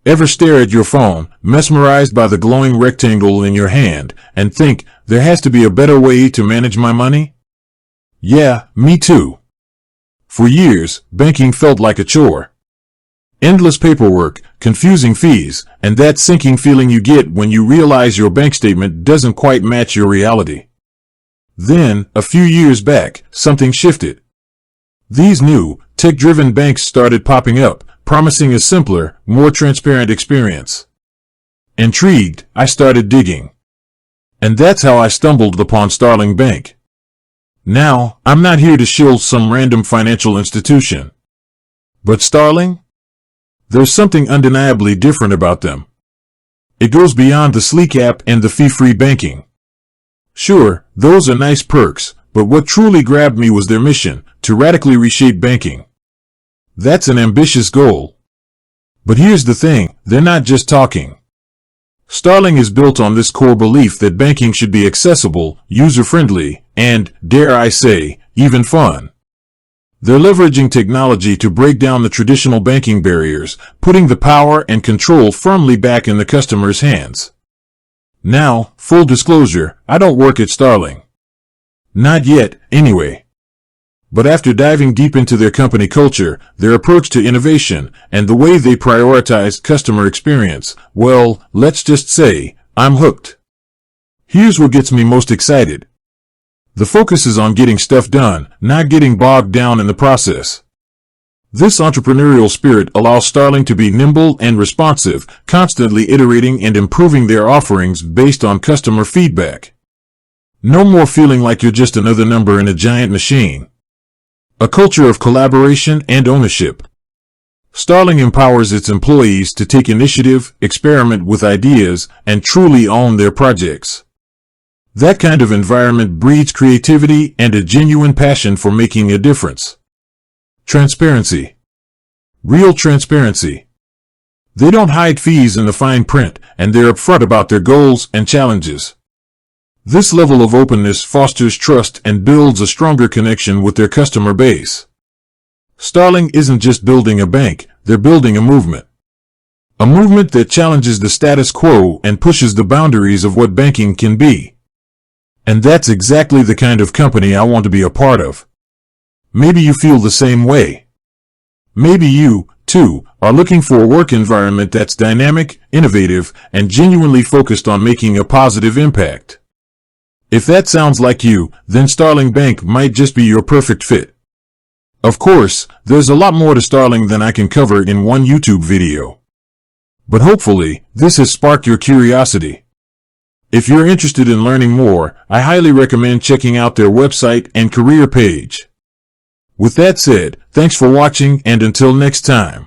Ever stare at your phone, mesmerized by the glowing rectangle in your hand, and think, there has to be a better way to manage my money? Yeah, me too. For years, banking felt like a chore. Endless paperwork, confusing fees, and that sinking feeling you get when you realize your bank statement doesn't quite match your reality. Then, a few years back, something shifted. These new, tech-driven banks started popping up, promising a simpler, more transparent experience. Intrigued, I started digging. And that's how I stumbled upon Starling Bank. Now, I'm not here to shill some random financial institution. But Starling? There's something undeniably different about them. It goes beyond the sleek app and the fee-free banking. Sure, those are nice perks, but what truly grabbed me was their mission, to radically reshape banking. That's an ambitious goal. But here's the thing, they're not just talking. Starling is built on this core belief that banking should be accessible, user-friendly, and, dare I say, even fun. They're leveraging technology to break down the traditional banking barriers, putting the power and control firmly back in the customer's hands. Now, full disclosure, I don't work at Starling. Not yet, anyway. But after diving deep into their company culture, their approach to innovation, and the way they prioritize customer experience, well, let's just say, I'm hooked. Here's what gets me most excited. The focus is on getting stuff done, not getting bogged down in the process. This entrepreneurial spirit allows Starling to be nimble and responsive, constantly iterating and improving their offerings based on customer feedback. No more feeling like you're just another number in a giant machine. A culture of collaboration and ownership. Starling empowers its employees to take initiative, experiment with ideas, and truly own their projects. That kind of environment breeds creativity and a genuine passion for making a difference. Transparency. Real transparency. They don't hide fees in the fine print, and they're upfront about their goals and challenges. This level of openness fosters trust and builds a stronger connection with their customer base. Starling isn't just building a bank, they're building a movement. A movement that challenges the status quo and pushes the boundaries of what banking can be. And that's exactly the kind of company I want to be a part of. Maybe you feel the same way. Maybe you, too, are looking for a work environment that's dynamic, innovative, and genuinely focused on making a positive impact. If that sounds like you, then Starling Bank might just be your perfect fit. Of course, there's a lot more to Starling than I can cover in one YouTube video. But hopefully, this has sparked your curiosity. If you're interested in learning more, I highly recommend checking out their website and career page. With that said, thanks for watching and until next time.